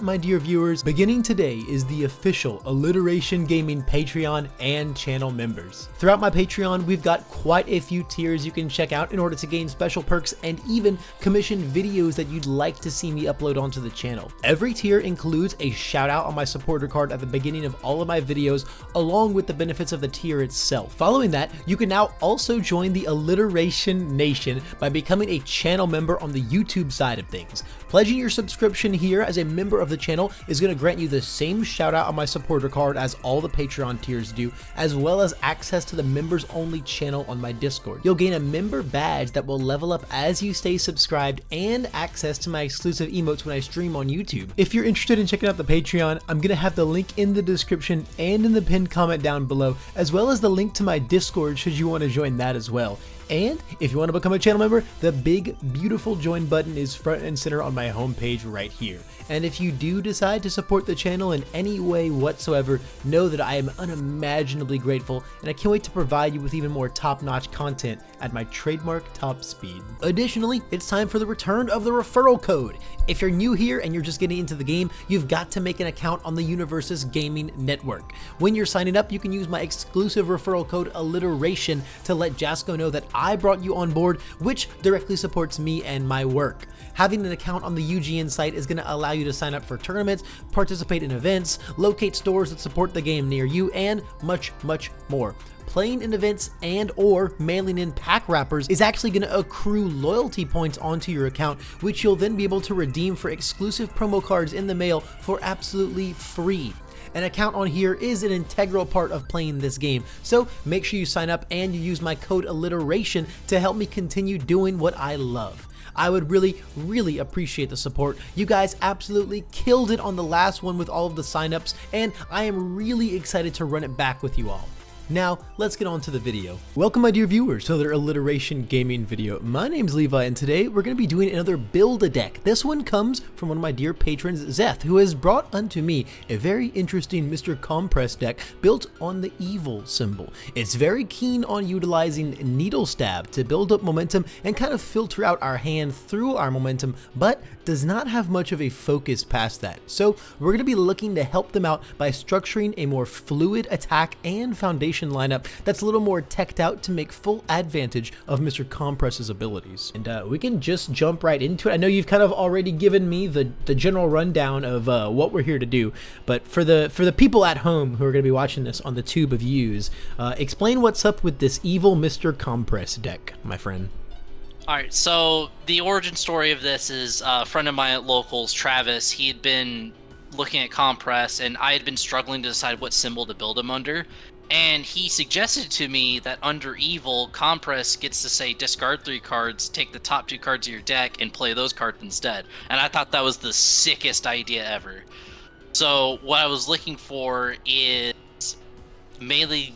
My dear viewers, beginning today is the official Alliteration Gaming Patreon and channel members. Throughout my Patreon, we've got quite a few tiers you can check out in order to gain special perks and even commission videos that you'd like to see me upload onto the channel. Every tier includes a shout out on my supporter card at the beginning of all of my videos, along with the benefits of the tier itself. Following that, you can now also join the Alliteration Nation by becoming a channel member on the YouTube side of things. Pledging your subscription here as a member of the channel is going to grant you the same shout out on my supporter card as all the Patreon tiers do, as well as access to the members only channel on my Discord. You'll gain a member badge that will level up as you stay subscribed and access to my exclusive emotes when I stream on YouTube. If you're interested in checking out the Patreon, I'm going to have the link in the description and in the pinned comment down below, as well as the link to my Discord should you want to join that as well. And if you want to become a channel member, the big beautiful join button is front and center on my homepage right here. And if you do decide to support the channel in any way whatsoever, know that I am unimaginably grateful, and I can't wait to provide you with even more top-notch content at my trademark top speed. Additionally, it's time for the return of the referral code. If you're new here and you're just getting into the game, you've got to make an account on the Universe's gaming network. When you're signing up, you can use my exclusive referral code Alliteration to let Jasco know that I brought you on board, which directly supports me and my work. Having an account on the UGN site is going to allow you to sign up for tournaments, participate in events, locate stores that support the game near you, and much more. Playing in events and or mailing in pack wrappers is actually going to accrue loyalty points onto your account, which you'll then be able to redeem for exclusive promo cards in the mail for absolutely free. An account on here is an integral part of playing this game, so make sure you sign up and you use my code Alliteration to help me continue doing what I love. I would really appreciate the support. You guys absolutely killed it on the last one with all of the signups, and I am really excited to run it back with you all. Now, let's get on to the video. Welcome, my dear viewers, to another Alliteration Gaming video. My name's Levi, and today we're going to be doing another Build-A-Deck. This one comes from one of my dear patrons, Zeth, who has brought unto me a very interesting Mr. Compress deck built on the evil symbol. It's very keen on utilizing Needle Stab to build up momentum and kind of filter out our hand through our momentum, but does not have much of a focus past that. So we're going to be looking to help them out by structuring a more fluid attack and foundation lineup that's a little more teched out to make full advantage of Mr. Compress's abilities. And we can just jump right into it. I know you've kind of already given me the general rundown of what we're here to do, but for the people at home who are going to be watching this on the tube of views, explain what's up with this evil Mr. Compress deck, my friend. Alright, so the origin story of this is a friend of mine at Locals, Travis. He had been looking at Compress, and I had been struggling to decide what symbol to build him under. And he suggested to me that under Evil, Compress gets to say discard 3 cards, take the top 2 cards of your deck, and play those cards instead. And I thought that was the sickest idea ever. So what I was looking for is mainly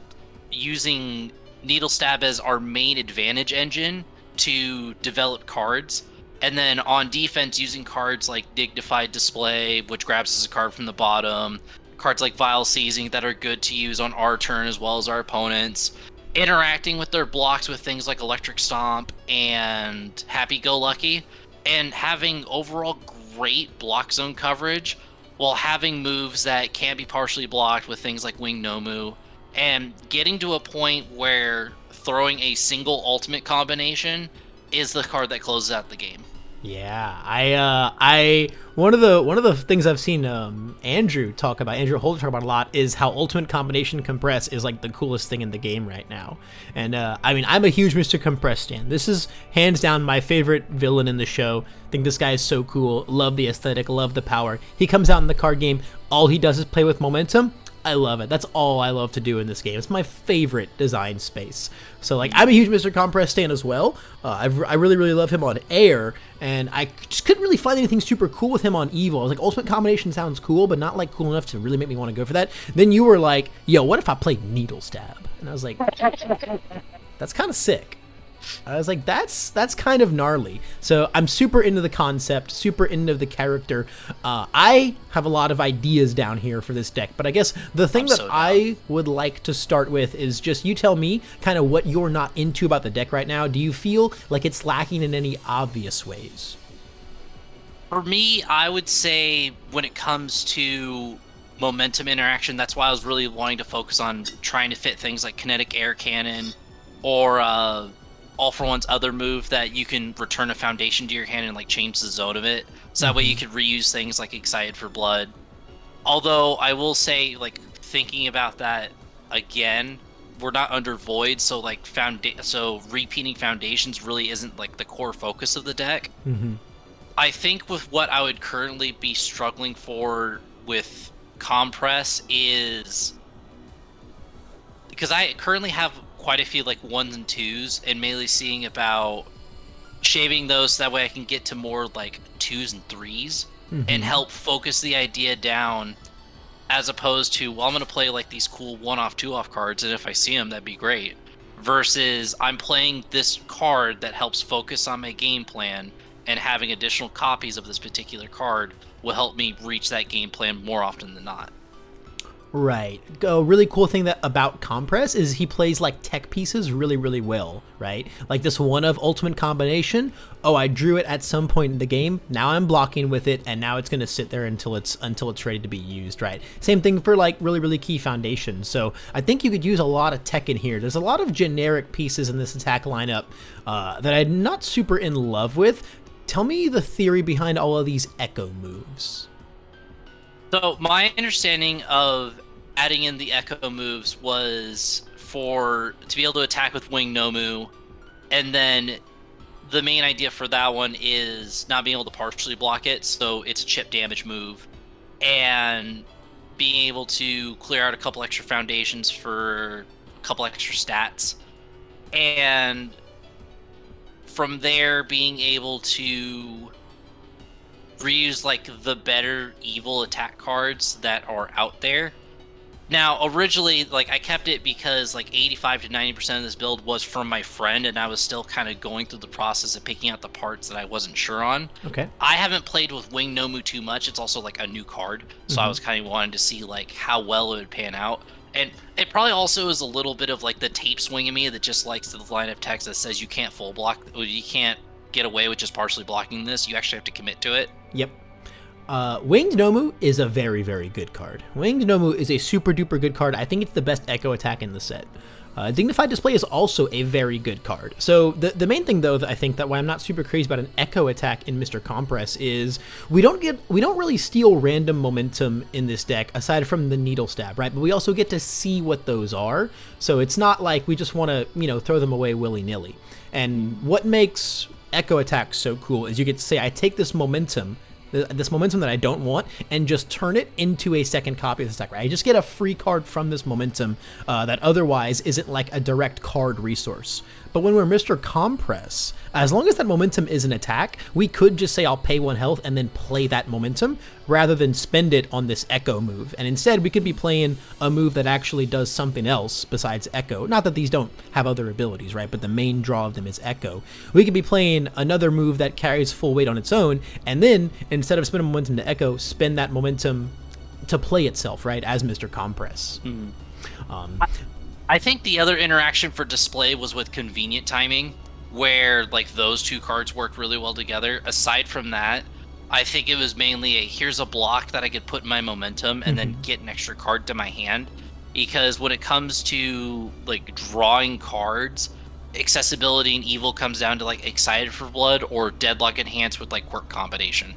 using Needle Stab as our main advantage engine to develop cards, and then on defense using cards like Dignified Display, which grabs us a card from the bottom, cards like Vile Seizing that are good to use on our turn as well as our opponents, interacting with their blocks with things like Electric Stomp and Happy Go Lucky, and having overall great block zone coverage while having moves that can be partially blocked with things like Wing Nomu, and getting to a point where throwing a single ultimate combination is the card that closes out the game. Yeah, one of the things I've seen Andrew Holder talk about a lot is how Ultimate Combination Compress is like the coolest thing in the game right now. And I mean, I'm a huge Mr. Compress stan. This is hands down my favorite villain in the show. I think this guy is so cool. Love the aesthetic, love the power. He comes out in the card game, all he does is play with momentum. I love it. That's all I love to do in this game. It's my favorite design space. So, like, I'm a huge Mr. Compress stan as well. I really love him on Air, and I just couldn't really find anything super cool with him on Evil. I was like, Ultimate Combination sounds cool, but not, like, cool enough to really make me want to go for that. Then you were like, yo, what if I played Needle Stab? And I was like, that's kind of sick. I was like, that's kind of gnarly. So I'm super into the concept, super into the character. I have a lot of ideas down here for this deck, but I guess the thing that I would like to start with is just you tell me kind of what you're not into about the deck right now. Do you feel like it's lacking in any obvious ways? For me, I would say when it comes to momentum interaction, that's why I was really wanting to focus on trying to fit things like kinetic air cannon or All for One's other move that you can return a foundation to your hand and like change the zone of it. So that way you could reuse things like Excited for Blood. Although I will say, like, thinking about that again, we're not under Void, so like so repeating foundations really isn't like the core focus of the deck. I think with what I would currently be struggling for with Compress is because I currently have quite a few like 1s and 2s and mainly seeing about shaving those so that way I can get to more like 2s and 3s and help focus the idea down, as opposed to, well, I'm going to play like these cool 1-off, 2-off cards, and if I see them, that'd be great, versus I'm playing this card that helps focus on my game plan, and having additional copies of this particular card will help me reach that game plan more often than not. Right. A really cool thing about Compress is he plays like tech pieces really, really well, right? Like this one of ultimate combination. Oh, I drew it at some point in the game. Now I'm blocking with it, and now it's going to sit there until it's ready to be used, right? Same thing for like really, really key foundations. So I think you could use a lot of tech in here. There's a lot of generic pieces in this attack lineup that I'm not super in love with. Tell me the theory behind all of these echo moves. So my understanding of adding in the echo moves was to be able to attack with Wing Nomu, and then the main idea for that one is not being able to partially block it, so it's a chip damage move, and being able to clear out a couple extra foundations for a couple extra stats, and from there being able to reuse like the better evil attack cards that are out there. Now, originally, like, I kept it because like 85 to 90% of this build was from my friend, and I was still kind of going through the process of picking out the parts that I wasn't sure on. Okay. I haven't played with Wing Nomu too much. It's also like a new card, so I was kind of wanting to see like how well it would pan out. And it probably also is a little bit of like the tape swing in me that just likes the line of text that says you can't full block, you can't get away with just partially blocking this. You actually have to commit to it. Yep. Winged Nomu is a very, very good card. Winged Nomu is a super duper good card. I think it's the best echo attack in the set. Dignified Display is also a very good card. So the main thing though that I think that why I'm not super crazy about an echo attack in Mr. Compress is we don't really steal random momentum in this deck aside from the needle stab, right? But we also get to see what those are. So it's not like we just want to, throw them away willy-nilly. And what makes echo attack so cool is you get to say, I take this momentum that I don't want, and just turn it into a second copy of the deck, right? I just get a free card from this momentum that otherwise isn't like a direct card resource. But when we're Mr. Compress, as long as that momentum is an attack, we could just say I'll pay 1 health and then play that momentum rather than spend it on this echo move. And instead we could be playing a move that actually does something else besides echo. Not that these don't have other abilities, right? But the main draw of them is echo. We could be playing another move that carries full weight on its own, and then instead of spending momentum to echo, spend that momentum to play itself, right? As Mr. Compress. I think the other interaction for display was with convenient timing, where like those two cards worked really well together. Aside from that, I think it was mainly here's a block that I could put in my momentum and then get an extra card to my hand. Because when it comes to like drawing cards, accessibility and evil comes down to like Excited for Blood or Deadlock Enhanced with like Quirk Combination.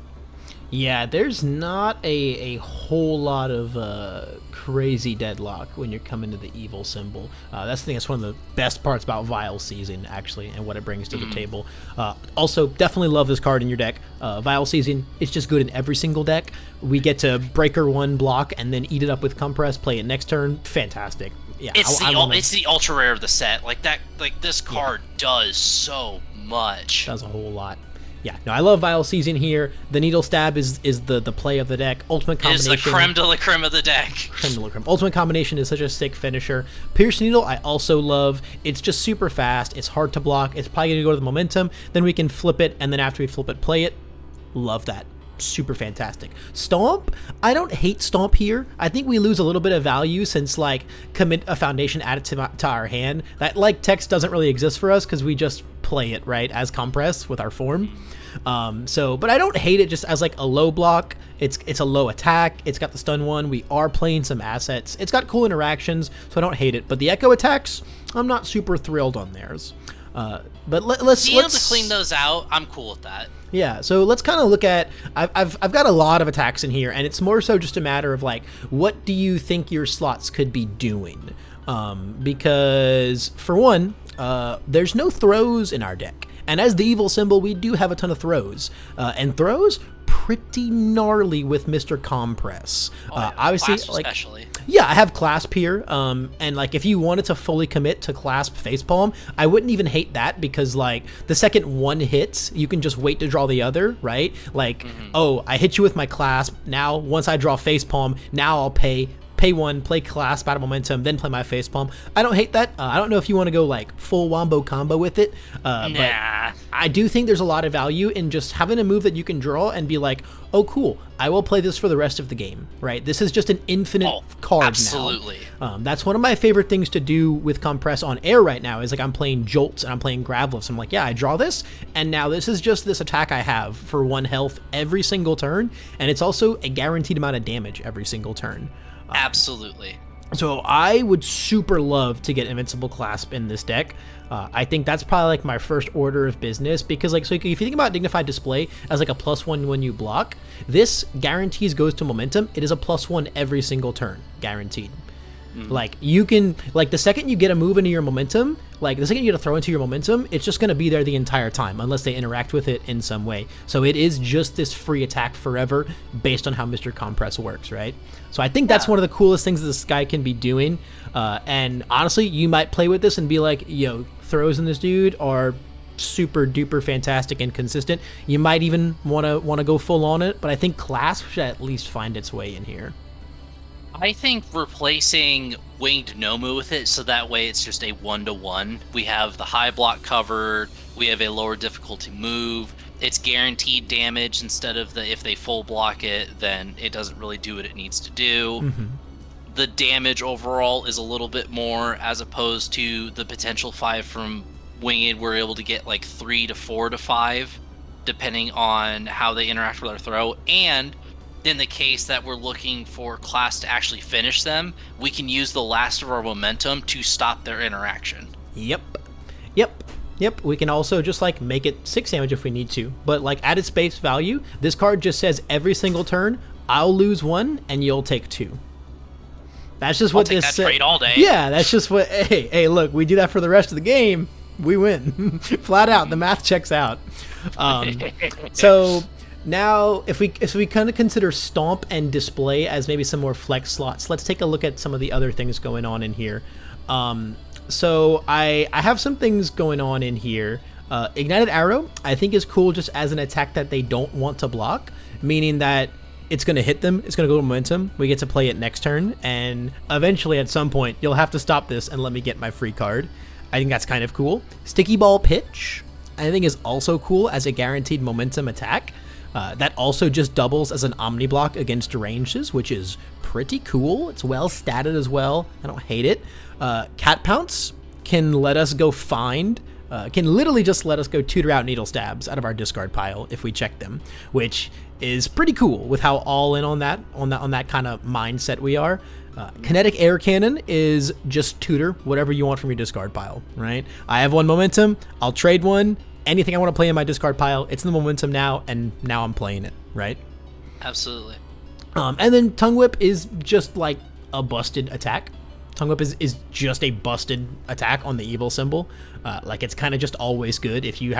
Yeah, there's not a whole lot of crazy deadlock when you're coming to the evil symbol. That's the thing. That's one of the best parts about Vile Season, actually, and what it brings to the table. Also, definitely love this card in your deck. Vile Season, it's just good in every single deck. We get to Breaker 1 block and then eat it up with Compress, play it next turn. Fantastic. Yeah, it's the ultra rare of the set. Like that, like this card does so much. Does a whole lot. Yeah, no, I love Vile Season here. The Needle Stab is the play of the deck. Ultimate Combination is the creme de la creme of the deck. Creme de la creme. Ultimate Combination is such a sick finisher. Pierce Needle I also love. It's just super fast. It's hard to block. It's probably going to go to the momentum. Then we can flip it, and then after we flip it, play it. Love that. Super fantastic. Stomp, I don't hate Stomp here. I think we lose a little bit of value since like commit a foundation, add it to our hand. That like text doesn't really exist for us because we just play it, right, as compress with our form. But I don't hate it just as like a low block. It's a low attack. It's got the stun one. We are playing some assets. It's got cool interactions, so I don't hate it. But the echo attacks, I'm not super thrilled on theirs. But let's being able to clean those out, I'm cool with that. Yeah, so let's kind of look at. I've got a lot of attacks in here, and it's more so just a matter of like, what do you think your slots could be doing? Because for one, there's no throws in our deck, and as the evil symbol, we do have a ton of throws, and throws pretty gnarly with Mr. Compress. Obviously, like, especially. Yeah, I have Clasp here, and like if you wanted to fully commit to Clasp Facepalm, I wouldn't even hate that because like the second one hits, you can just wait to draw the other, right? Like, oh, I hit you with my Clasp. Now, once I draw Facepalm, now I'll pay one, play Clasp out of momentum, then play my Facepalm. I don't hate that. I don't know if you want to go like full wombo combo with it, but I do think there's a lot of value in just having a move that you can draw and be like, oh cool, I will play this for the rest of the game, right? This is just an infinite card absolutely. Now. That's one of my favorite things to do with Compress on air right now is like I'm playing Jolts and I'm playing Gravelifts. I'm like, yeah, I draw this, and now this is just this attack I have for 1 health every single turn, and it's also a guaranteed amount of damage every single turn. Absolutely. So I would super love to get Invincible Clasp in this deck. I think that's probably like my first order of business because like, so if you think about Dignified Display as like a +1 when you block, this guarantees goes to momentum. It is a +1 every single turn, guaranteed. Like you can, like the second you get a move into your momentum, like the second you get a throw into your momentum, it's just going to be there the entire time unless they interact with it in some way. So it is just this free attack forever based on how Mr. Compress works, right? So I think that's one of the coolest things that this guy can be doing. And honestly, you might play with this and be like, yo, throws in this dude are super duper fantastic and consistent. You might even want to go full on it, but I think Clasp should at least find its way in here. I think replacing Winged Nomu with it, so that way it's just a 1-to-1. We have the high block covered, we have a lower difficulty move, it's guaranteed damage instead of the if they full block it, then it doesn't really do what it needs to do. The damage overall is a little bit more as opposed to the potential 5 from Winged. We're able to get like 3 to 4 to 5 depending on how they interact with our throw, and in the case that we're looking for class to actually finish them, we can use the last of our momentum to stop their interaction. Yep. We can also just like make it 6 damage if we need to, but like at its base value, this card just says every single turn, I'll lose 1 and you'll take 2. That's just what this says. Trade all day. Yeah, that's just what. Hey, look, we do that for the rest of the game, we win. Flat out, the math checks out. So. Now, if we kind of consider Stomp and Display as maybe some more flex slots, let's take a look at some of the other things going on in here. So I have some things going on in here. Ignited Arrow, I think is cool just as an attack that they don't want to block, meaning that it's going to hit them, it's going to go to momentum, we get to play it next turn, and eventually at some point, you'll have to stop this and let me get my free card. I think that's kind of cool. Sticky Ball Pitch, I think is also cool as a guaranteed momentum attack. That also just doubles as an Omni Block against ranges, which is pretty cool. It's well statted as well. I don't hate it. Cat Pounce can let us go find, can literally just let us go tutor out Needle Stabs out of our discard pile if we check them, which is pretty cool with how all in on that kind of mindset we are. Kinetic Air Cannon is just tutor whatever you want from your discard pile, right? I have 1 momentum, I'll trade 1. Anything I want to play in my discard pile, it's in the momentum now, and now I'm playing it, right? Absolutely. And then Tongue Whip is just like a busted attack. Tongue Whip is just a busted attack on the evil symbol. Like it's kind of just always good if you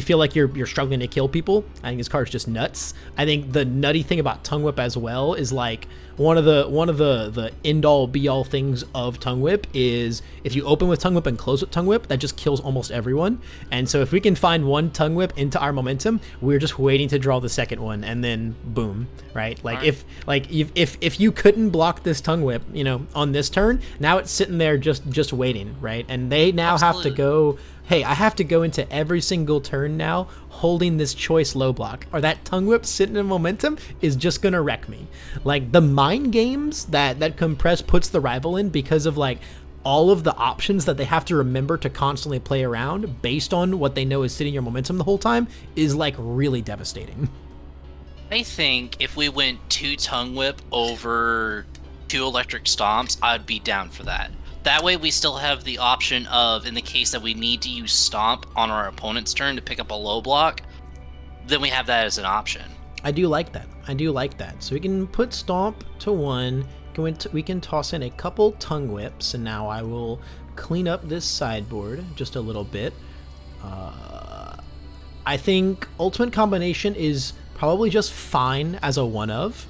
feel like you're struggling to kill people. I think this card's just nuts. I think the nutty thing about Tongue Whip as well is like one of the end all be all things of Tongue Whip is if you open with Tongue Whip and close with Tongue Whip, that just kills almost everyone. And so if we can find 1 Tongue Whip into our momentum, we're just waiting to draw the second one and then boom, right? Like if you couldn't block this Tongue Whip, on this turn, now it's sitting there just waiting, right? And they now have to go, hey, I have to go into every single turn now holding this choice low block, or that Tongue Whip sitting in momentum is just gonna wreck me. Like the mind games that Compress puts the rival in because of like all of the options that they have to remember to constantly play around based on what they know is sitting your momentum the whole time is like really devastating. I think if we went 2 Tongue Whip over 2 Electric Stomps, I'd be down for that. That way we still have the option of, in the case that we need to use Stomp on our opponent's turn to pick up a low block, then we have that as an option. I do like that. So we can put Stomp to 1. We can toss in a couple Tongue Whips, and now I will clean up this sideboard just a little bit. I think Ultimate Combination is probably just fine as a one of.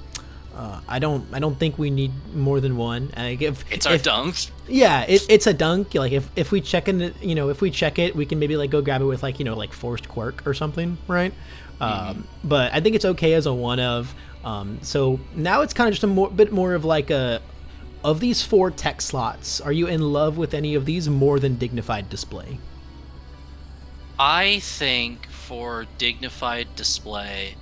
I don't think we need more than one. It's our dunks. Yeah, it's a dunk. Like if we check it, we can maybe like go grab it with like Forced Quirk or something, right? But I think it's okay as a one of. So now it's kind of just a bit more of like of these 4 tech slots, are you in love with any of these more than Dignified Display? I think for Dignified Display,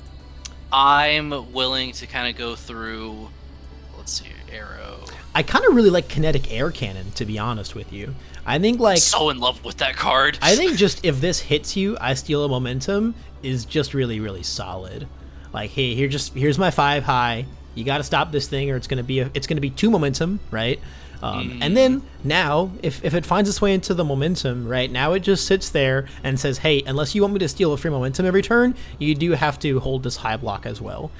I'm willing to kind of go through, let's see, Arrow. I kind of really like Kinetic Air Cannon, to be honest with you. I think like... So in love with that card. I think just if this hits you, I steal a momentum is just really, really solid. Like, hey, here's my 5 high. You got to stop this thing or it's going to be 2 momentum, right? And then now, if it finds its way into the momentum, right, now it just sits there and says, hey, unless you want me to steal a free momentum every turn, you do have to hold this high block as well.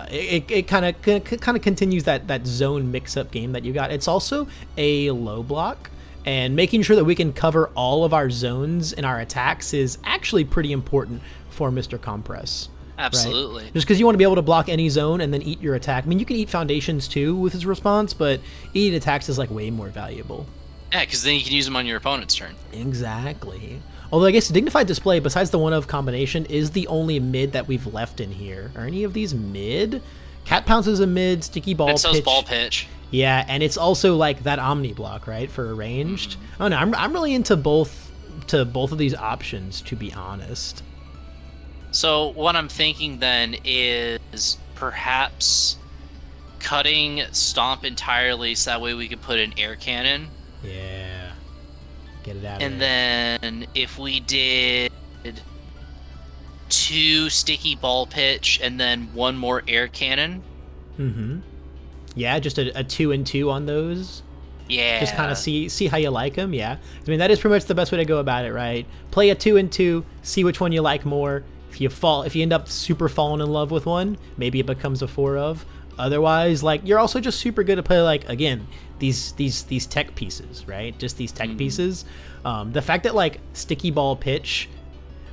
It kind of continues that zone mix-up game that you got. It's also a low block, and making sure that we can cover all of our zones in our attacks is actually pretty important for Mr. Compress. Absolutely. Right? Just because you want to be able to block any zone and then eat your attack. I mean, you can eat foundations too with his response, but eating attacks is like way more valuable. Yeah, because then you can use them on your opponent's turn. Exactly. Although I guess Dignified Display, besides the one of combination, is the only mid that we've left in here. Are any of these mid? Cat Pounce is a mid, Sticky Ball Pitch. It says Ball Pitch. Yeah, and it's also like that Omni block, right, for ranged. Oh no, I'm really into both of these options, to be honest. So what I'm thinking then is perhaps cutting Stomp entirely so that way we can put an Air Cannon. Yeah. Get it out of And there. then if we did 2 Sticky Ball Pitch and then 1 more Air Cannon. Yeah, just a 2 and 2 on those. Yeah. Just kind of see how you like them. Yeah. I mean, that is pretty much the best way to go about it, right? Play a 2 and 2, see which one you like more. If you end up super falling in love with one, maybe it becomes a 4 of. Otherwise, like, you're also just super good to play, like, again, these tech pieces, right? Just these tech pieces. The fact that like Sticky Ball Pitch,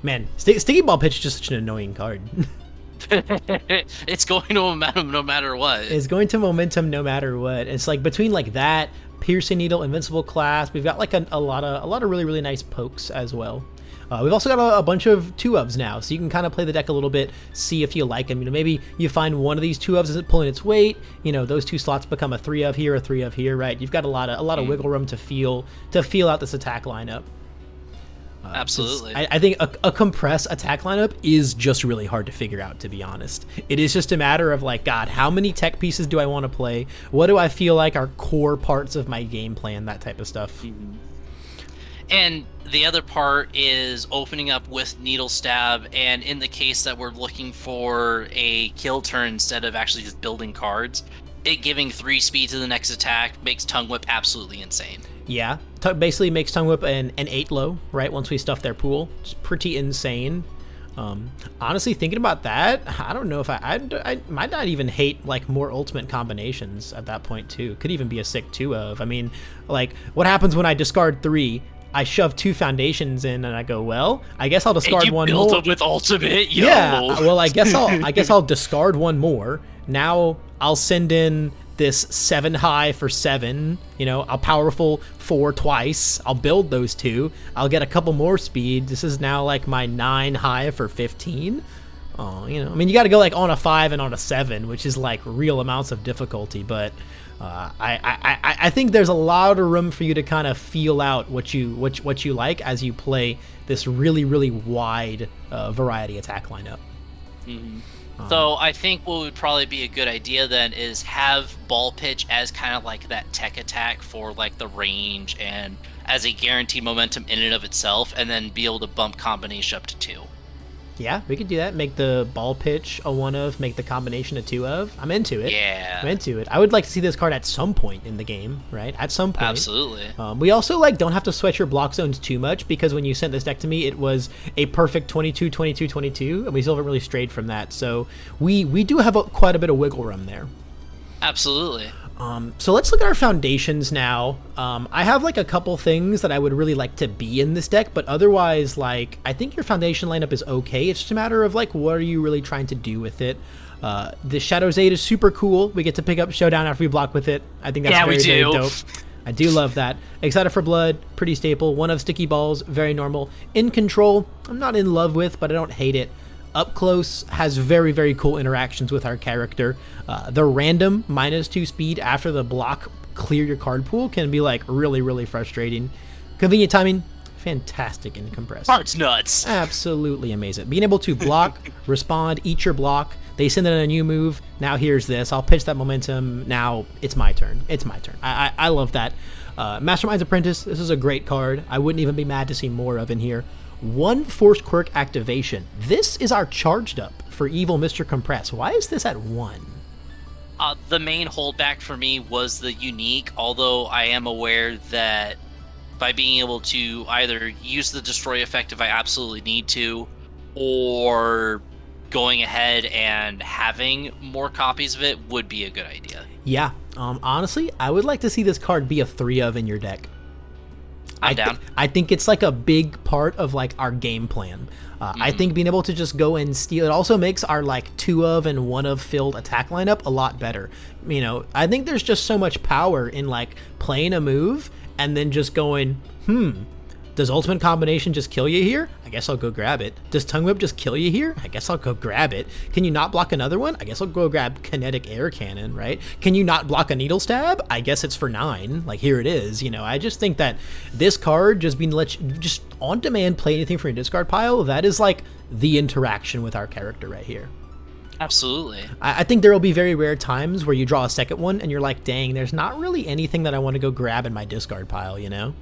man, Sticky Ball Pitch is just such an annoying card. It's going to momentum no matter what. It's going to momentum no matter what. It's like between like that, Piercing Needle, Invincible Clasp, we've got like a lot of really, really nice pokes as well. We've also got a bunch of 2-ofs now, so you can kind of play the deck a little bit, see if you like them. You know, maybe you find one of these 2-ofs isn't pulling its weight. You know, those 2 slots become a 3-of here, a 3-of here, right? You've got a lot of wiggle room to feel out this attack lineup. Absolutely. I think a compress attack lineup is just really hard to figure out, to be honest. It is just a matter of like, God, how many tech pieces do I want to play? What do I feel like are core parts of my game plan? That type of stuff. And the other part is opening up with Needle Stab, and in the case that we're looking for a kill turn instead of actually just building cards, it giving 3 speed to the next attack makes Tongue Whip absolutely insane. Yeah, basically makes Tongue Whip an 8 low, right, once we stuff their pool. It's pretty insane. Honestly, thinking about that, I don't know if I might not even hate like more ultimate combinations at that point too. Could even be a sick 2-of. I mean, like, what happens when I discard 3? I shove 2 foundations in, and I go, well, I guess I'll discard one more. Build them with ultimate, yo. Yeah, well, I guess I'll discard one more. Now I'll send in this 7 high for 7. You know, I'll powerful 4 twice. I'll build those 2. I'll get a couple more speed. This is now like my 9 high for 15. Oh, you know, I mean, you got to go like on a 5 and on a 7, which is like real amounts of difficulty, but. I think there's a lot of room for you to kind of feel out what you like as you play this really, really wide variety attack lineup. So I think what would probably be a good idea then is have ball pitch as kind of like that tech attack for like the range and as a guaranteed momentum in and of itself, and then be able to bump combination up to 2. Yeah, we could do that. Make the ball pitch a 1 of, make the combination a 2 of. I'm into it. Yeah. I'm into it. I would like to see this card at some point in the game, right? At some point. Absolutely. We also like don't have to sweat your block zones too much, because when you sent this deck to me, it was a perfect 22, 22, 22, and we still haven't really strayed from that. So we do have quite a bit of wiggle room there. Absolutely. So let's look at our foundations now. I have like a couple things that I would really like to be in this deck, but otherwise, like, I think your foundation lineup is okay. It's just a matter of like, what are you really trying to do with it? The Shadow's Aid is super cool. We get to pick up Showdown after we block with it. I think that's very dope. I do love that. Excited for Blood, pretty staple. 1 of Sticky Balls, very normal. In Control, I'm not in love with, but I don't hate it. Up Close has very, very cool interactions with our character. The random -2 speed after the block clear your card pool can be like really, really frustrating. Convenient Timing, fantastic in Compress. Card's nuts. Absolutely amazing. Being able to block, respond, eat your block. They send in a new move. Now here's this. I'll pitch that momentum. Now it's my turn. It's my turn. I love that. Mastermind's Apprentice, this is a great card. I wouldn't even be mad to see more of in here. 1 Forced Quirk activation. This is our charged up for Evil Mr. Compress. Why is this at 1? The main holdback for me was the unique, although I am aware that by being able to either use the destroy effect if I absolutely need to, or going ahead and having more copies of it would be a good idea. Yeah, honestly, I would like to see this card be a 3 of in your deck. I'm down. I think it's like a big part of like our game plan. I think being able to just go and steal it also makes our like 2 of and 1 of filled attack lineup a lot better. You know, I think there's just so much power in like playing a move and then just going, does Ultimate Combination just kill you here? I guess I'll go grab it. Does Tongue Whip just kill you here? I guess I'll go grab it. Can you not block another one? I guess I'll go grab Kinetic Air Cannon, right? Can you not block a Needle Stab? I guess it's for 9. Like, here it is. You know, I just think that this card just being just on demand play anything from your discard pile, that is like the interaction with our character right here. Absolutely. I think there will be very rare times where you draw a second one and you're like, dang, there's not really anything that I want to go grab in my discard pile, you know?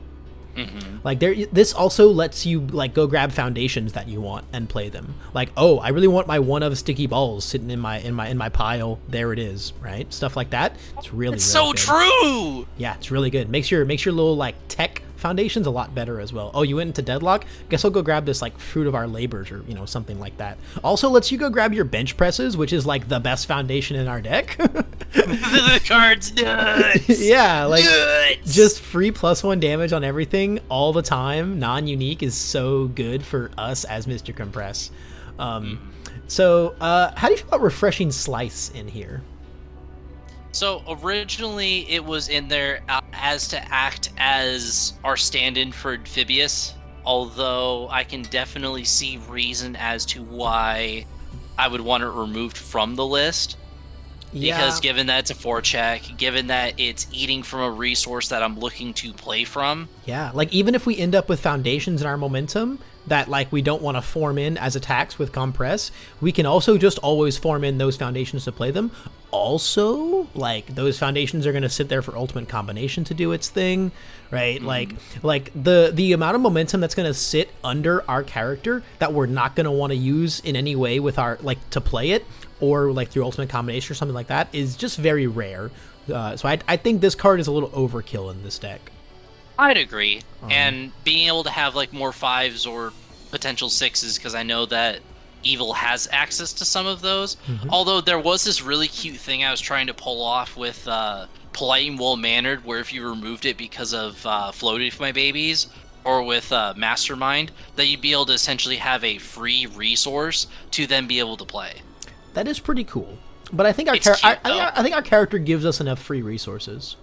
Like this also lets you like go grab foundations that you want and play them. Like, oh, I really want my 1 of Sticky Balls sitting in my pile. There it is, right? Stuff like that. It's really so good. True. Yeah, it's really good. Makes your little like tech foundations a lot better as well. Oh, you went into Deadlock? Guess I'll go grab this like Fruit of Our Labors or, you know, something like that. Also lets you go grab your bench presses, which is like the best foundation in our deck. The card's nuts. Yeah, like nuts. Just free +1 damage on everything all the time. Non-unique is so good for us as Mr. Compress. So how do you feel about Refreshing Slice in here? So originally it was in there as to act as our stand-in for Amphibious, although I can definitely see reason as to why I would want it removed from the list. Yeah. Because given that it's a 4-check, given that it's eating from a resource that I'm looking to play from. Yeah, like even if we end up with foundations in our momentum that like we don't want to form in as attacks with Compress, we can also just always form in those foundations to play them. Also, like those foundations are going to sit there for Ultimate Combination to do its thing, right? Like the amount of momentum that's going to sit under our character that we're not going to want to use in any way with our like to play it or like through Ultimate Combination or something like that is just very rare. So I think this card is a little overkill in this deck. I'd agree. And being able to have like more 5s or potential 6s, because I know that Evil has access to some of those. Although there was this really cute thing I was trying to pull off with Polite and Well-Mannered, where if you removed it because of Floaty for My Babies, or with Mastermind, that you'd be able to essentially have a free resource to then be able to play. That is pretty cool. But I think I think our character gives us enough free resources.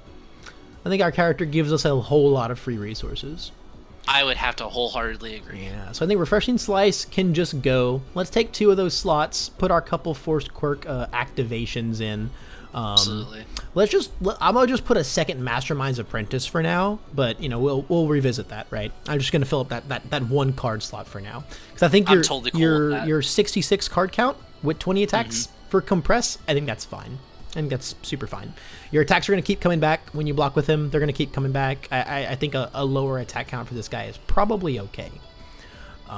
I think our character gives us a whole lot of free resources. I would have to wholeheartedly agree. Yeah, so I think Refreshing Slice can just go. Let's take 2 of those slots, put our couple Forced Quirk activations in. Absolutely. I'm gonna just put a second Mastermind's Apprentice for now, but you know we'll revisit that, right? I'm just gonna fill up that 1 card slot for now because I think I'm totally cool with that. your 66 card count with 20 attacks. For compress, I think that's fine. I think that's super fine. Your attacks are going to keep coming back when you block with him. They're going to keep coming back. I think a lower attack count for this guy is probably okay.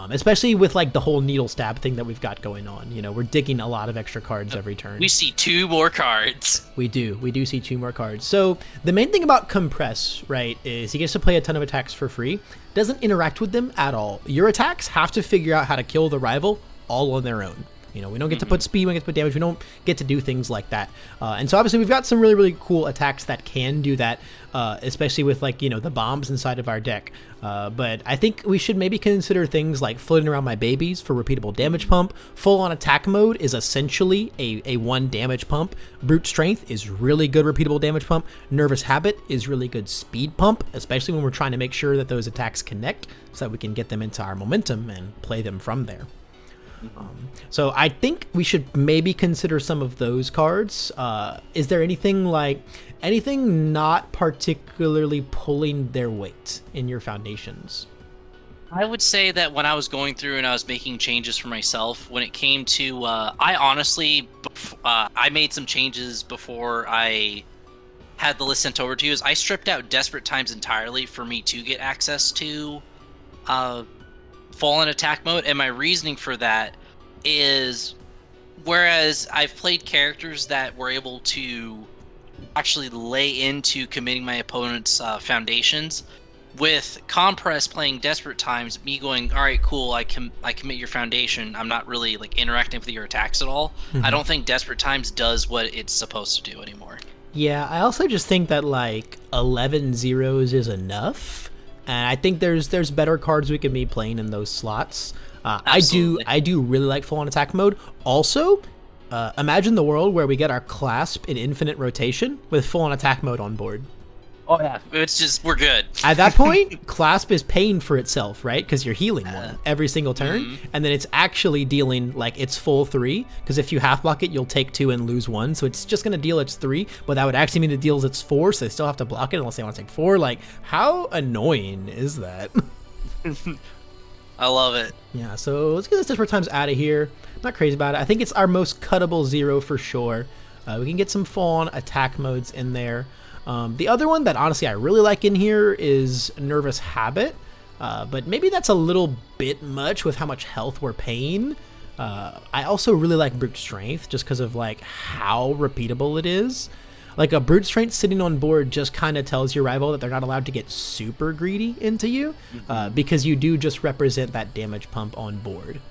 Especially with like the whole needle stab thing that we've got going on. You know, we're digging a lot of extra cards every turn. We see 2 more cards. We do see 2 more cards. So the main thing about compress, right, is he gets to play a ton of attacks for free. Doesn't interact with them at all. Your attacks have to figure out how to kill the rival all on their own. You know, we don't get to put speed, we don't get to put damage, we don't get to do things like that. And so obviously we've got some really, really cool attacks that can do that, especially with like, you know, the bombs inside of our deck. But I think we should maybe consider things like floating around my babies for repeatable damage pump. Full on attack mode is essentially a 1 damage pump. Brute strength is really good repeatable damage pump. Nervous habit is really good speed pump, especially when we're trying to make sure that those attacks connect so that we can get them into our momentum and play them from there. So I think we should maybe consider some of those cards. Is there anything not particularly pulling their weight in your foundations? I would say that when I was going through and I was making changes for myself, when it came to, I honestly, I made some changes before I had the list sent over to you. Is I stripped out Desperate Times entirely for me to get access to Fallen attack mode, and my reasoning for that is, whereas I've played characters that were able to actually lay into committing my opponent's foundations, with Compress playing Desperate Times, me going, all right, cool, I commit your foundation, I'm not really like interacting with your attacks at all. I don't think Desperate Times does what it's supposed to do anymore. Yeah, I also just think that like 11 zeros is enough. And I think there's better cards we can be playing in those slots. I do really like full on attack mode. Also, imagine the world where we get our clasp in infinite rotation with full on attack mode on board. Oh yeah, it's just, we're good. At that point, clasp is paying for itself, right? Because you're healing one every single turn, and then it's actually dealing like its full 3. Because if you half block it, you'll take 2 and lose 1, so it's just gonna deal its 3. But that would actually mean it deals its 4, so they still have to block it unless they want to take 4. Like, how annoying is that? I love it. Yeah, so let's get this Desperate Times out of here. I'm not crazy about it. I think it's our most cuttable 0 for sure. We can get some full-on attack modes in there. The other one that honestly I really like in here is Nervous Habit, but maybe that's a little bit much with how much health we're paying. I also really like Brute Strength just because of like how repeatable it is. Like a Brute Strength sitting on board just kind of tells your rival that they're not allowed to get super greedy into you, because you do just represent that damage pump on board.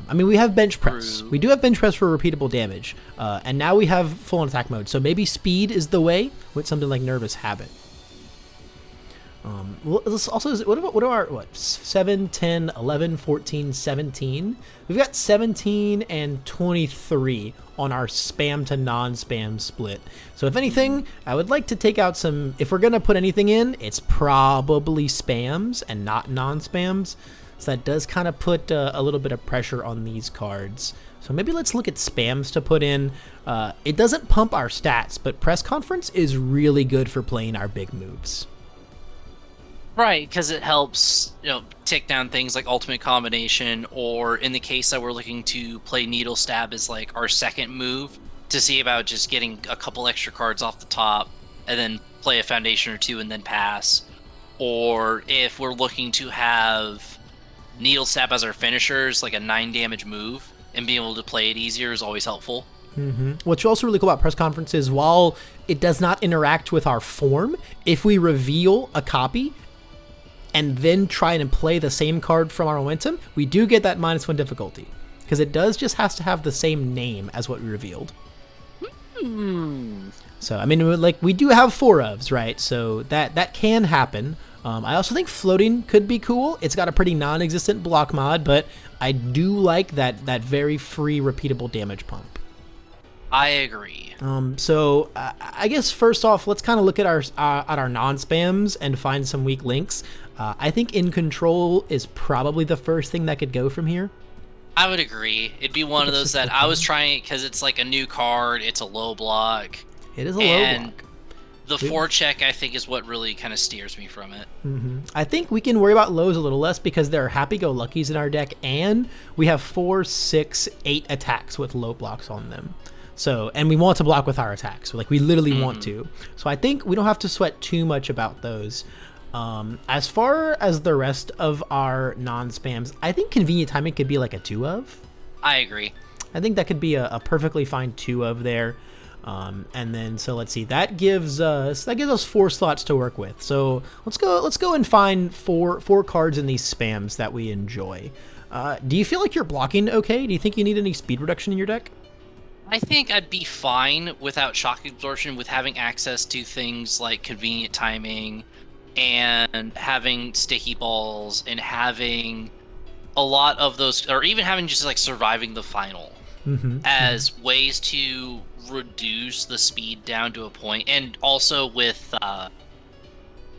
I mean, we have bench press. We do have bench press for repeatable damage, and now we have full on attack mode. So maybe speed is the way with something like Nervous Habit. Also, what are our 7, 10, 11, 14, 17? We've got 17 and 23 on our spam to non-spam split. So if anything, I would like to take out some, if we're going to put anything in, it's probably spams and not non-spams. So that does kind of put a little bit of pressure on these cards. So maybe let's look at spams to put in. It doesn't pump our stats, but Press Conference is really good for playing our big moves. Right, because it helps, tick down things like Ultimate Combination, or in the case that we're looking to play Needle Stab as like our second move, to see about just getting a couple extra cards off the top, and then play a Foundation or 2 and then pass. Or if we're looking to have Needle Stab as our finishers, like a 9 damage move, and being able to play it easier is always helpful. What's also really cool about Press Conference is while it does not interact with our form, if we reveal a copy and then try and play the same card from our momentum, we do get that -1 difficulty, because it does just has to have the same name as what we revealed. So I mean, like, we do have 4 ofs, right? So that can happen. I also think floating could be cool. It's got a pretty non-existent block mod, but I do like that very free repeatable damage pump. I agree. So I guess first off, let's kind of look at our non-spams and find some weak links. I think In Control is probably the first thing that could go from here. I would agree. It'd be one of those that I was trying it because it's like a new card. It's a low block. It is a low block. The forecheck, I think, is what really kind of steers me from it. I think we can worry about lows a little less because there are happy-go-luckies in our deck, and we have 4, 6, 8 attacks with low blocks on them. So, and we want to block with our attacks. Like, we literally want to. So I think we don't have to sweat too much about those. As far as the rest of our non-spams, I think convenient timing could be like a 2 of. I agree. I think that could be a perfectly fine 2 of there. And then, so let's see, that gives us 4 slots to work with. So let's go and find four cards in these spams that we enjoy. Do you feel like you're blocking okay? Do you think you need any speed reduction in your deck? I think I'd be fine without shock absorption with having access to things like convenient timing and having sticky balls and having a lot of those, or even having just like surviving the final as ways to reduce the speed down to a point. And also with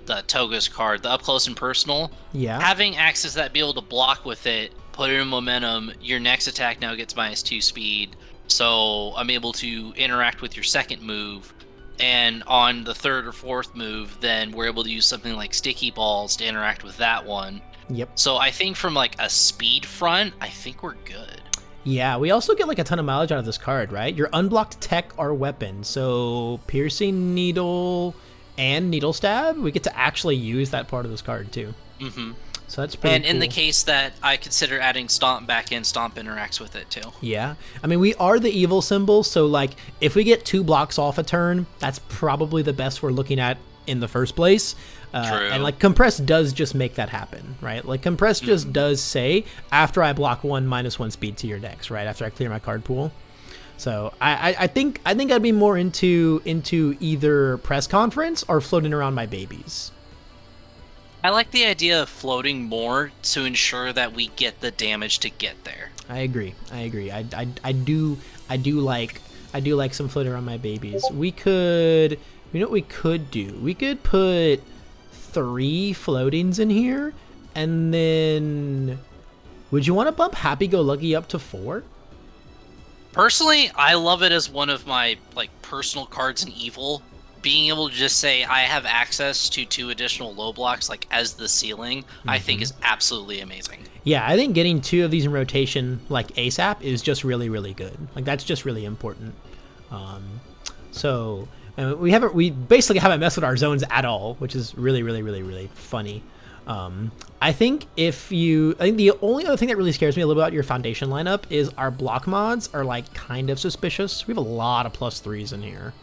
the Toga's card, the up close and personal, having access to that, be able to block with it, put it in momentum, your next attack now gets -2 speed, so I'm able to interact with your second move, and on the third or fourth move then we're able to use something like sticky balls to interact with that one. So I think from like a speed front, I think we're good. Yeah, we also get like a ton of mileage out of this card, right? Your unblocked tech are weapons, so piercing needle and needle stab, we get to actually use that part of this card too. So that's pretty cool. In the case that I consider adding stomp back in, stomp interacts with it too. Yeah, I mean, we are the evil symbol, so like if we get 2 blocks off a turn, that's probably the best we're looking at in the first place. And like compress does just make that happen, right? Like compress just does say after I block 1, -1 speed to your decks, right? After I clear my card pool. So I think I'd be more into either press conference or floating around my babies. I like the idea of floating more to ensure that we get the damage to get there. I agree. I do like some floating around my babies. We could, you know what we could do? We could put 3 floatings in here, and then would you want to bump happy-go-lucky up to 4? Personally, I love it as one of my like personal cards in Evil. Being able to just say I have access to 2 additional low blocks like as the ceiling, I think is absolutely amazing. Yeah, I think getting 2 of these in rotation like ASAP is just really, really good. Like that's just really important. So we basically haven't messed with our zones at all, which is really, really, really, really funny. I think the only other thing that really scares me a little about your foundation lineup is our block mods are like kind of suspicious. We have a lot of +3s in here.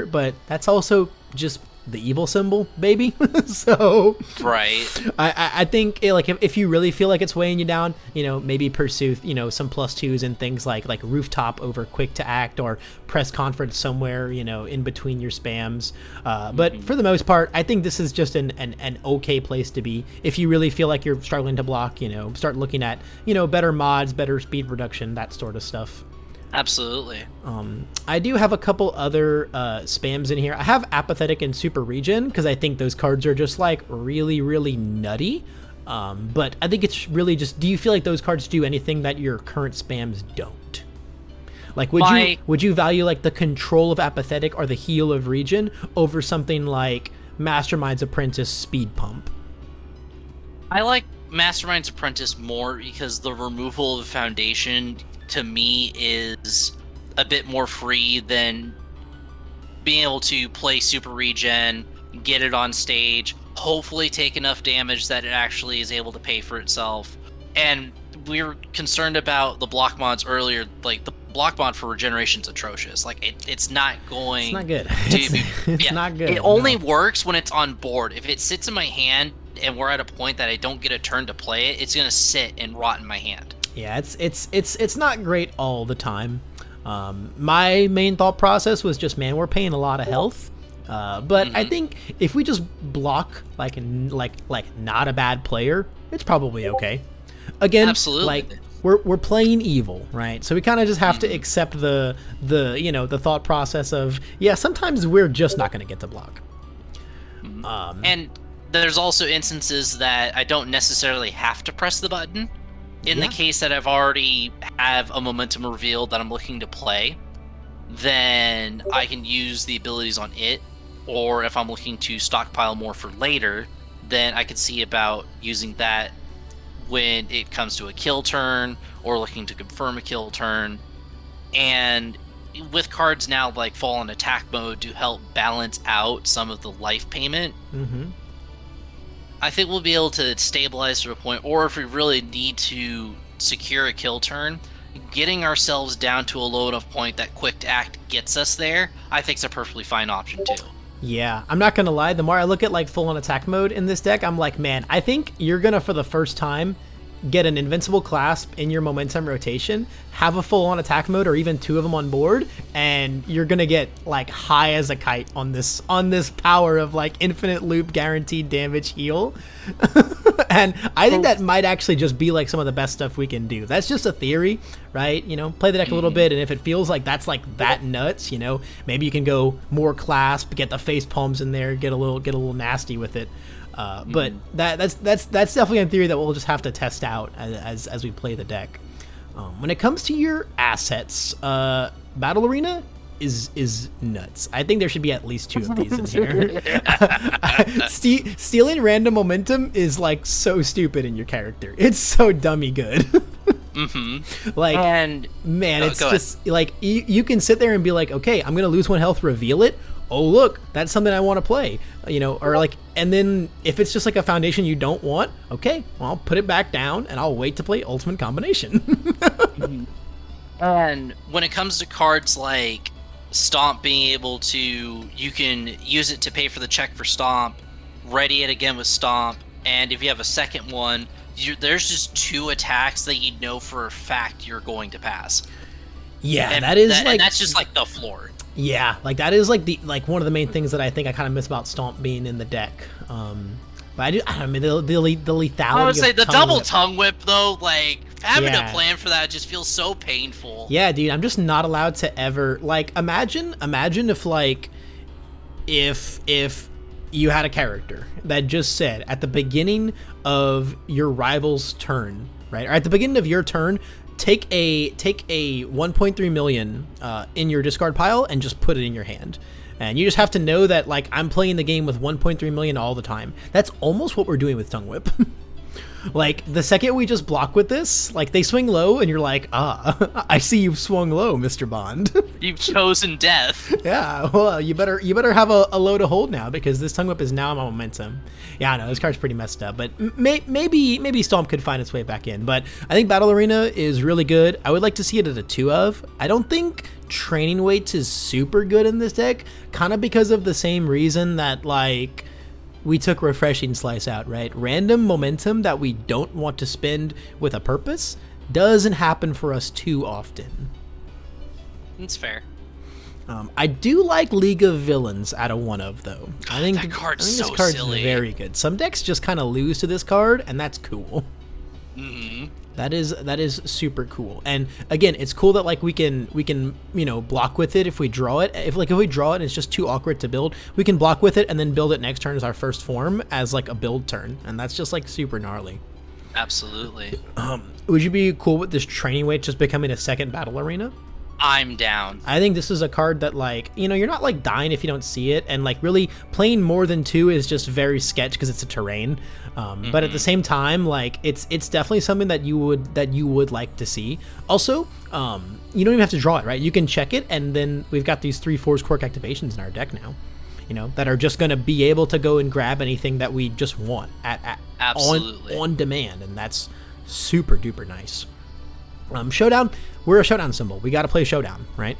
But that's also just the evil symbol, baby. So right. I think like if you really feel like it's weighing you down, maybe pursue some +2s and things like rooftop over quick to act or press conference somewhere in between your spams. But for the most part, I think this is just an okay place to be. If you really feel like you're struggling to block, start looking at better mods, better speed reduction, that sort of stuff. Absolutely. I do have a couple other spams in here. I have Apathetic and Super Regen because I think those cards are just like really, really nutty. But I think it's really just, do you feel like those cards do anything that your current spams don't? Like, would you value like the control of Apathetic or the heal of Regen over something like Mastermind's Apprentice Speed Pump? I like Mastermind's Apprentice more because the removal of Foundation to me is a bit more free than being able to play Super Regen, get it on stage, hopefully take enough damage that it actually is able to pay for itself. And we were concerned about the block mods earlier. Like the block mod for regeneration is atrocious. Like it's not going. It's not good. It's not good. It only works when it's on board. If it sits in my hand and we're at a point that I don't get a turn to play it, it's gonna sit and rot in my hand. Yeah, it's not great all the time. My main thought process was just, man, we're paying a lot of health. But I think if we just block like not a bad player, it's probably okay. Again, absolutely. Like we're playing evil, right? So we kind of just have to accept the thought process of, yeah, sometimes we're just not going to get the block. And there's also instances that I don't necessarily have to press the button. In the case that I've already have a momentum revealed that I'm looking to play, then I can use the abilities on it. Or if I'm looking to stockpile more for later, then I could see about using that when it comes to a kill turn or looking to confirm a kill turn. And with cards now like fall on attack mode to help balance out some of the life payment, I think we'll be able to stabilize to a point, or if we really need to secure a kill turn, getting ourselves down to a low enough point that quick act gets us there, I think is a perfectly fine option too. Yeah, I'm not gonna lie, the more I look at like full on attack mode in this deck, I'm like, man, I think you're gonna, for the first time, get an invincible clasp in your momentum rotation, have a full on attack mode or even two of them on board, and you're gonna get like high as a kite on this power of like infinite loop guaranteed damage heal. And I think that might actually just be like some of the best stuff we can do. That's just a theory, right? You know, play the deck a little bit, and if it feels like that's like that nuts, you know, maybe you can go more clasp, get the face palms in there, get a little nasty with it. But that's definitely a theory that we'll just have to test out as we play the deck. When it comes to your assets, Battle Arena is nuts. I think there should be at least two of these in here. Stealing random momentum is like so stupid in your character. It's so dummy good. Like, and man, it's just like you can sit there and be like, okay, I'm gonna lose 1 health, reveal it. Oh look, that's something I want to play, you know, or like, and then if it's just like a foundation you don't want, okay, well, I'll put it back down and I'll wait to play ultimate combination. And when it comes to cards like Stomp, being able to, you can use it to pay for the check for Stomp, ready it again with Stomp, and if you have a second one, there's just 2 attacks that you know for a fact you're going to pass. Yeah, and that's just like the floor. Yeah, like that is like one of the main things that I think I kind of miss about Stomp being in the deck. But I mean the lethality. I would say the double tongue whip though, like having a plan for that just feels so painful. Yeah, dude, I'm just not allowed to ever like imagine if like if you had a character that just said at the beginning of your rival's turn, right, or at the beginning of your turn, take a 1.3 million in your discard pile and just put it in your hand. And you just have to know that like I'm playing the game with 1.3 million all the time. That's almost what we're doing with Tongue Whip. Like the second we just block with this, like they swing low and you're like, I see you've swung low, Mr. Bond. You've chosen death. Yeah, well, you better have a low to hold now, because this Tongue Whip is now my momentum. Yeah, I know, this card's pretty messed up, but maybe Stomp could find its way back in. But I think Battle Arena is really good. I would like to see it at a 2 of. I don't think Training Weights is super good in this deck, kind of because of the same reason that like we took Refreshing Slice out, right? Random momentum that we don't want to spend with a purpose doesn't happen for us too often. It's fair. I do like League of Villains out of 1 of though. I think that card's this card's silly. Very good. Some decks just kind of lose to this card, and that's cool. That is super cool. And again, it's cool that like we can you know block with it if we draw it. If we draw it and it's just too awkward to build, we can block with it and then build it next turn as our first form as like a build turn, and that's just like super gnarly. Absolutely. Would you be cool with this Training Weight just becoming a second Battle Arena? I'm down. I think this is a card that like, you know, you're not like dying if you don't see it, and like really playing more than 2 is just very sketch because it's a terrain. But at the same time, like it's definitely something that you would like to see. Also, you don't even have to draw it, right? You can check it, and then we've got these 3 Force Quirk activations in our deck now, you know, that are just going to be able to go and grab anything that we just want absolutely on demand, and that's super duper nice. Showdown, we're a Showdown symbol. We got to play Showdown, right?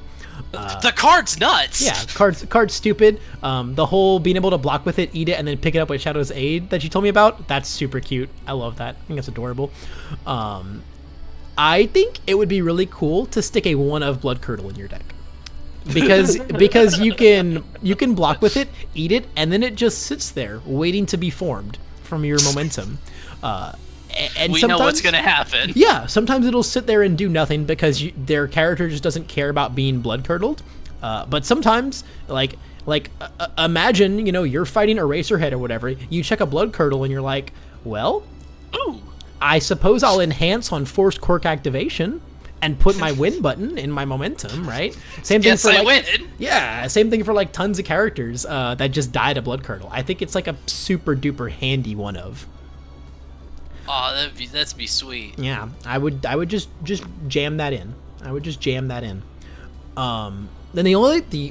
The card's nuts. Yeah, card's stupid. The whole being able to block with it, eat it, and then pick it up with Shadow's Aid that you told me about, that's super cute. I love that. I think that's adorable. I think it would be really cool to stick a 1 of Blood Curdle in your deck. Because you can block with it, eat it, and then it just sits there waiting to be formed from your momentum. And we know what's going to happen. Yeah, sometimes it'll sit there and do nothing because their character just doesn't care about being blood curdled. But sometimes, imagine, you know, you're fighting Eraserhead or whatever. You check a blood curdle and you're like, well, ooh, I suppose I'll enhance on Forced Quirk activation. and put my win button in my momentum, right? Same thing for like, yeah, same thing for like tons of characters that just died a blood curdle. I think it's like a super duper handy one of. Oh, that'd be sweet. Yeah, I would just jam that in. I would just jam that in. Then the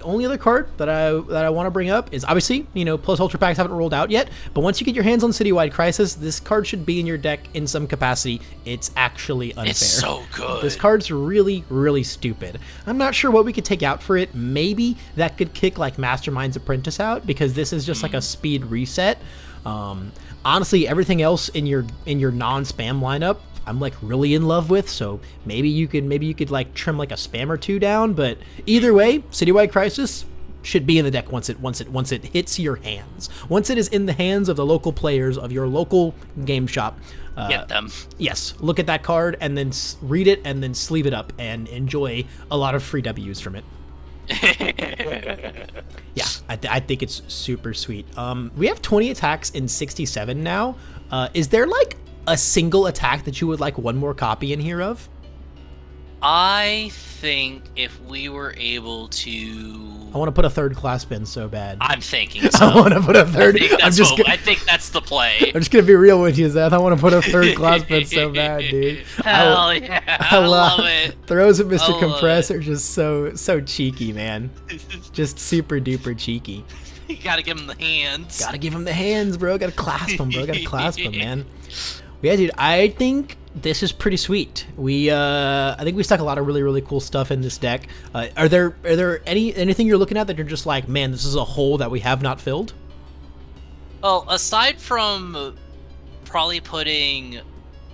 only other card that I want to bring up is obviously, you know, Plus Ultra Packs haven't rolled out yet, but once you get your hands on Citywide Crisis, this card should be in your deck in some capacity. It's actually unfair. It's so good. This card's really, really stupid. I'm not sure what we could take out for it. Maybe that could kick like Mastermind's Apprentice out, because this is just like a speed reset. Honestly, everything else in your non-spam lineup, I'm like really in love with, so maybe you could like trim like a spam or two down, but either way, Citywide Crisis should be in the deck once it hits your hands. Once it is in the hands of the local players of your local game shop, get them. Yes, look at that card and then read it and then sleeve it up and enjoy a lot of free W's from it. Yeah, I think it's super sweet. We have 20 attacks in 67 now. Is there like a single attack that you would like one more copy in here of? I think if we were able to... I want to put a third clasp in so bad. I'm thinking so. I want to put a third... I think that's the play. I'm just going to be real with you, Zeth. I want to put a third clasp in so bad, dude. Hell yeah. I love it. Throws at Mr. Compress are just so cheeky, man. Just super duper cheeky. You gotta give him the hands. Gotta give him the hands, bro. Gotta clasp him, bro. Gotta clasp him, man. Yeah, dude, I think this is pretty sweet. I think we stuck a lot of really, really cool stuff in this deck. Are there anything you're looking at that you're just like, man, this is a hole that we have not filled? Well, aside from probably putting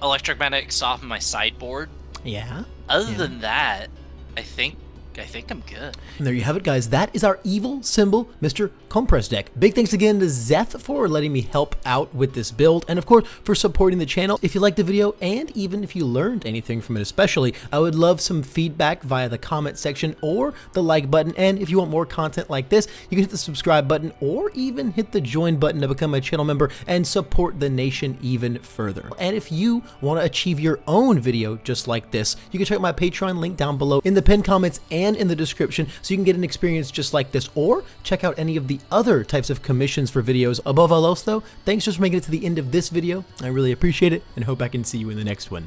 Electromagnetic Soft in my sideboard. Yeah. Other than that, I think I'm good. And there you have it, guys. That is our evil symbol, Mr. Compress deck. Big thanks again to Zeth for letting me help out with this build, and of course for supporting the channel. If you liked the video, and even if you learned anything from it especially, I would love some feedback via the comment section or the like button. And if you want more content like this, you can hit the subscribe button or even hit the join button to become a channel member and support the nation even further. And if you want to achieve your own video just like this, you can check out my Patreon link down below in the pinned comments and in the description, so you can get an experience just like this, or check out any of the other types of commissions for videos. Above all else though, thanks just for making it to the end of this video. I really appreciate it and hope I can see you in the next one.